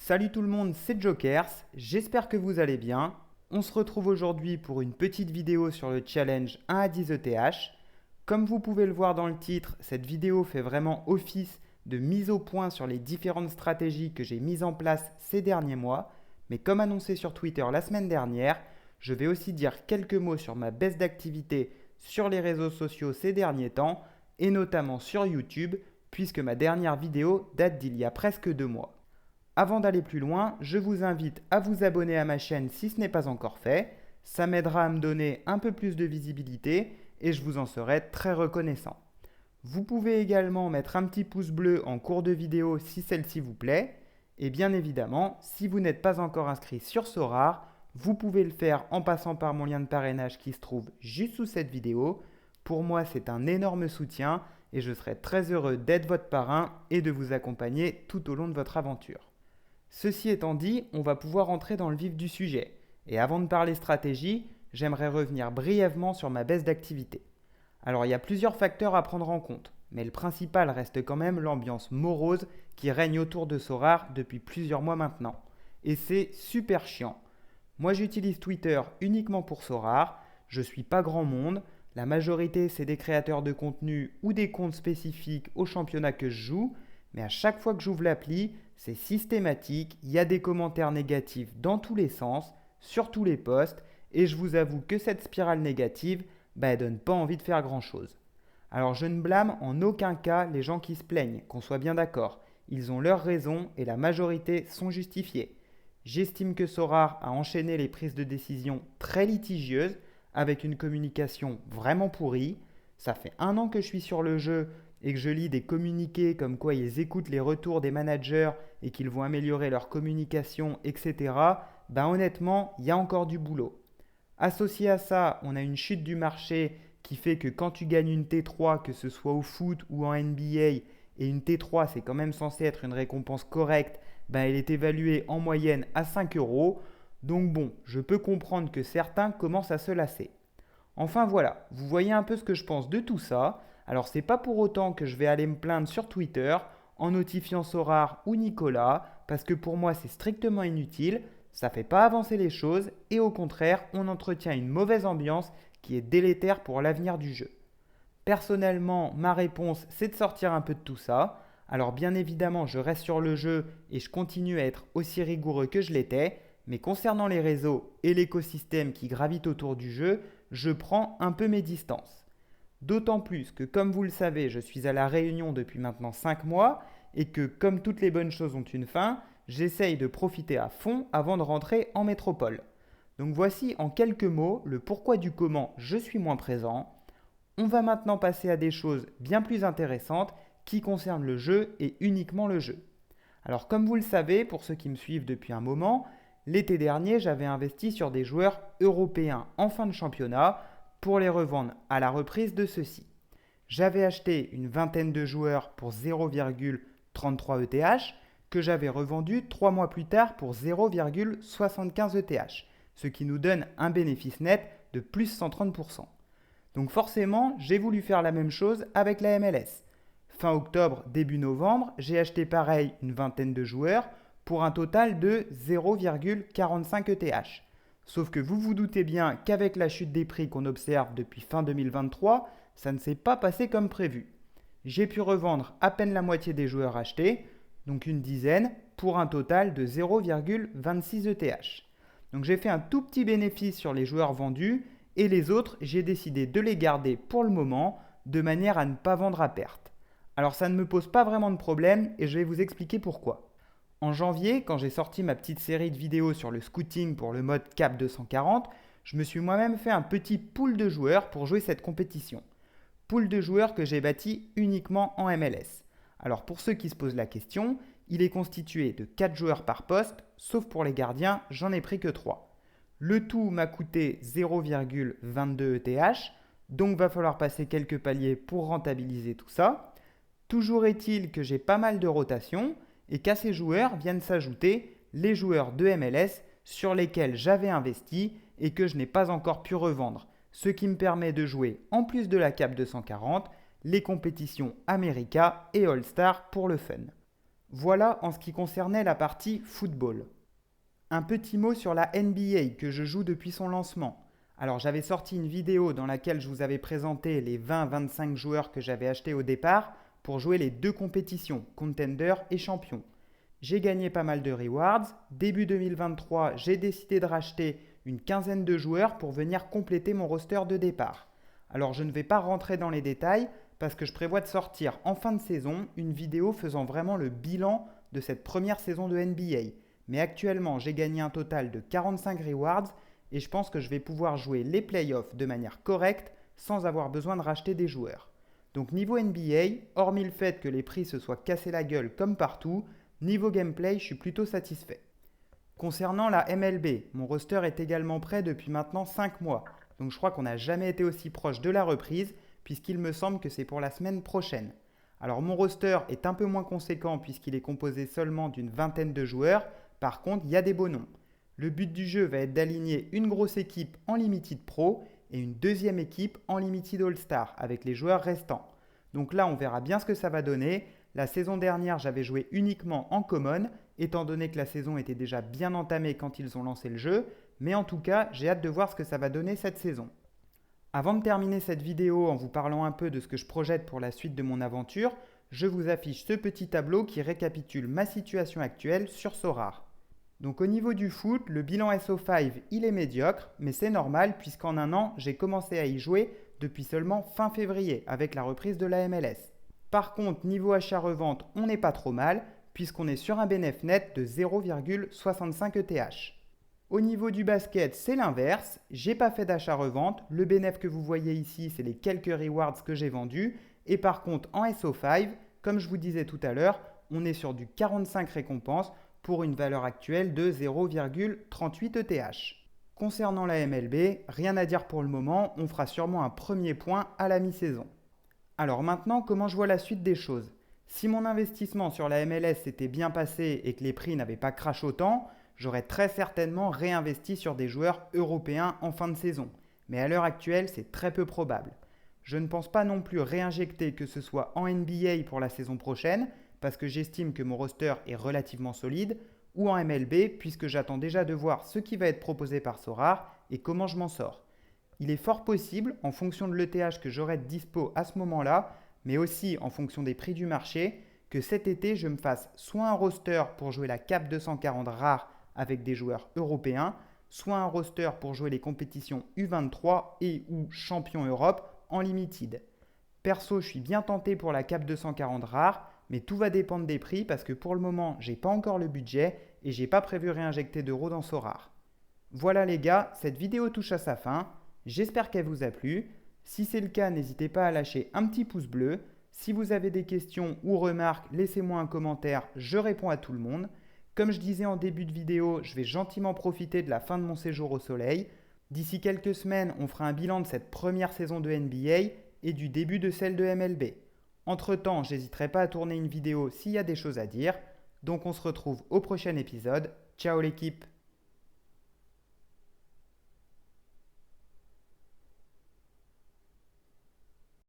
Salut tout le monde, c'est Jokers, j'espère que vous allez bien. On se retrouve aujourd'hui pour une petite vidéo sur le challenge 1 à 10 ETH. Comme vous pouvez le voir dans le titre, cette vidéo fait vraiment office de mise au point sur les différentes stratégies que j'ai mises en place ces derniers mois. Mais comme annoncé sur Twitter la semaine dernière, je vais aussi dire quelques mots sur ma baisse d'activité sur les réseaux sociaux ces derniers temps, et notamment sur YouTube, puisque ma dernière vidéo date d'il y a presque 2 mois. Avant d'aller plus loin, je vous invite à vous abonner à ma chaîne si ce n'est pas encore fait. Ça m'aidera à me donner un peu plus de visibilité et je vous en serai très reconnaissant. Vous pouvez également mettre un petit pouce bleu en cours de vidéo si celle-ci vous plaît. Et bien évidemment, si vous n'êtes pas encore inscrit sur Sorare, vous pouvez le faire en passant par mon lien de parrainage qui se trouve juste sous cette vidéo. Pour moi, c'est un énorme soutien et je serai très heureux d'être votre parrain et de vous accompagner tout au long de votre aventure. Ceci étant dit, on va pouvoir entrer dans le vif du sujet. Et avant de parler stratégie, j'aimerais revenir brièvement sur ma baisse d'activité. Alors il y a plusieurs facteurs à prendre en compte, mais le principal reste quand même l'ambiance morose qui règne autour de Sorare depuis plusieurs mois maintenant. Et c'est super chiant. Moi j'utilise Twitter uniquement pour Sorare, je suis pas grand monde, la majorité c'est des créateurs de contenu ou des comptes spécifiques au championnat que je joue, mais à chaque fois que j'ouvre l'appli, c'est systématique, il y a des commentaires négatifs dans tous les sens, sur tous les posts, et je vous avoue que cette spirale négative, elle donne pas envie de faire grand chose. Alors je ne blâme en aucun cas les gens qui se plaignent, qu'on soit bien d'accord. Ils ont leurs raisons et la majorité sont justifiées. J'estime que Sorare a enchaîné les prises de décision très litigieuses, avec une communication vraiment pourrie. Ça fait 1 an que je suis sur le jeu et que je lis des communiqués comme quoi ils écoutent les retours des managers et qu'ils vont améliorer leur communication, etc., honnêtement, il y a encore du boulot. Associé à ça, on a une chute du marché qui fait que quand tu gagnes une T3, que ce soit au foot ou en NBA, et une T3 c'est quand même censé être une récompense correcte, elle est évaluée en moyenne à 5 euros. Donc bon, je peux comprendre que certains commencent à se lasser. Enfin voilà, vous voyez un peu ce que je pense de tout ça. Alors c'est pas pour autant que je vais aller me plaindre sur Twitter en notifiant Sorare ou Nicolas, parce que pour moi c'est strictement inutile, ça fait pas avancer les choses et au contraire on entretient une mauvaise ambiance qui est délétère pour l'avenir du jeu. Personnellement, ma réponse c'est de sortir un peu de tout ça. Alors bien évidemment je reste sur le jeu et je continue à être aussi rigoureux que je l'étais, mais concernant les réseaux et l'écosystème qui gravite autour du jeu, je prends un peu mes distances. D'autant plus que, comme vous le savez, je suis à La Réunion depuis maintenant 5 mois et que, comme toutes les bonnes choses ont une fin, j'essaye de profiter à fond avant de rentrer en métropole. Donc voici en quelques mots le pourquoi du comment je suis moins présent. On va maintenant passer à des choses bien plus intéressantes qui concernent le jeu et uniquement le jeu. Alors comme vous le savez, pour ceux qui me suivent depuis un moment, l'été dernier j'avais investi sur des joueurs européens en fin de championnat pour les revendre à la reprise de ceux-ci. J'avais acheté une vingtaine de joueurs pour 0,33 ETH que j'avais revendu 3 mois plus tard pour 0,75 ETH, ce qui nous donne un bénéfice net de plus 130%. Donc forcément, j'ai voulu faire la même chose avec la MLS. Fin octobre, début novembre, j'ai acheté pareil une vingtaine de joueurs pour un total de 0,45 ETH. Sauf que vous vous doutez bien qu'avec la chute des prix qu'on observe depuis fin 2023, ça ne s'est pas passé comme prévu. J'ai pu revendre à peine la moitié des joueurs achetés, donc une dizaine, pour un total de 0,26 ETH. Donc j'ai fait un tout petit bénéfice sur les joueurs vendus et les autres, j'ai décidé de les garder pour le moment de manière à ne pas vendre à perte. Alors ça ne me pose pas vraiment de problème et je vais vous expliquer pourquoi. En janvier, quand j'ai sorti ma petite série de vidéos sur le scouting pour le mode Cap 240, je me suis moi-même fait un petit pool de joueurs pour jouer cette compétition. Pool de joueurs que j'ai bâti uniquement en MLS. Alors pour ceux qui se posent la question, il est constitué de 4 joueurs par poste, sauf pour les gardiens, j'en ai pris que 3. Le tout m'a coûté 0,22 ETH, donc va falloir passer quelques paliers pour rentabiliser tout ça. Toujours est-il que j'ai pas mal de rotation et qu'à ces joueurs viennent s'ajouter les joueurs de MLS sur lesquels j'avais investi et que je n'ai pas encore pu revendre, ce qui me permet de jouer en plus de la Cap 240 les compétitions America et All-Star pour le fun. Voilà en ce qui concernait la partie football. Un petit mot sur la NBA que je joue depuis son lancement. Alors j'avais sorti une vidéo dans laquelle je vous avais présenté les 20-25 joueurs que j'avais achetés au départ pour jouer les deux compétitions, Contender et Champion. J'ai gagné pas mal de rewards. Début 2023, j'ai décidé de racheter une quinzaine de joueurs pour venir compléter mon roster de départ. Alors je ne vais pas rentrer dans les détails parce que je prévois de sortir en fin de saison une vidéo faisant vraiment le bilan de cette première saison de NBA. Mais actuellement, j'ai gagné un total de 45 rewards et je pense que je vais pouvoir jouer les playoffs de manière correcte sans avoir besoin de racheter des joueurs. Donc niveau NBA, hormis le fait que les prix se soient cassés la gueule comme partout, niveau gameplay, je suis plutôt satisfait. Concernant la MLB, mon roster est également prêt depuis maintenant 5 mois. Donc je crois qu'on n'a jamais été aussi proche de la reprise puisqu'il me semble que c'est pour la semaine prochaine. Alors mon roster est un peu moins conséquent puisqu'il est composé seulement d'une vingtaine de joueurs. Par contre, il y a des beaux noms. Le but du jeu va être d'aligner une grosse équipe en Limited Pro et une deuxième équipe en Limited All-Star avec les joueurs restants. Donc là, on verra bien ce que ça va donner. La saison dernière, j'avais joué uniquement en Common, étant donné que la saison était déjà bien entamée quand ils ont lancé le jeu. Mais en tout cas, j'ai hâte de voir ce que ça va donner cette saison. Avant de terminer cette vidéo en vous parlant un peu de ce que je projette pour la suite de mon aventure, je vous affiche ce petit tableau qui récapitule ma situation actuelle sur Sorare. Donc au niveau du foot, le bilan SO5 il est médiocre, mais c'est normal puisqu'en un an, j'ai commencé à y jouer depuis seulement fin février avec la reprise de la MLS. Par contre, niveau achat-revente, on n'est pas trop mal puisqu'on est sur un bénéfice net de 0,65 ETH. Au niveau du basket, c'est l'inverse. J'ai pas fait d'achat-revente. Le bénéfice que vous voyez ici, c'est les quelques rewards que j'ai vendus. Et par contre, en SO5, comme je vous disais tout à l'heure, on est sur du 45 récompenses pour une valeur actuelle de 0,38 ETH. Concernant la MLB, rien à dire pour le moment, on fera sûrement un premier point à la mi-saison. Alors maintenant, comment je vois la suite des choses? Si mon investissement sur la MLS s'était bien passé et que les prix n'avaient pas crash autant, j'aurais très certainement réinvesti sur des joueurs européens en fin de saison. Mais à l'heure actuelle, c'est très peu probable. Je ne pense pas non plus réinjecter que ce soit en NBA pour la saison prochaine, parce que j'estime que mon roster est relativement solide, ou en MLB, puisque j'attends déjà de voir ce qui va être proposé par Sorare et comment je m'en sors. Il est fort possible, en fonction de l'ETH que j'aurai de dispo à ce moment-là, mais aussi en fonction des prix du marché, que cet été je me fasse soit un roster pour jouer la Cap 240 rare avec des joueurs européens, soit un roster pour jouer les compétitions U23 et ou Champion Europe en Limited. Perso, je suis bien tenté pour la Cap 240 rare, mais tout va dépendre des prix parce que pour le moment, j'ai pas encore le budget et j'ai pas prévu réinjecter d'euros dans Sorare. Voilà les gars, cette vidéo touche à sa fin. J'espère qu'elle vous a plu. Si c'est le cas, n'hésitez pas à lâcher un petit pouce bleu. Si vous avez des questions ou remarques, laissez-moi un commentaire, je réponds à tout le monde. Comme je disais en début de vidéo, je vais gentiment profiter de la fin de mon séjour au soleil. D'ici quelques semaines, on fera un bilan de cette première saison de NBA et du début de celle de MLB. Entre-temps, j'hésiterai pas à tourner une vidéo s'il y a des choses à dire. Donc on se retrouve au prochain épisode. Ciao l'équipe!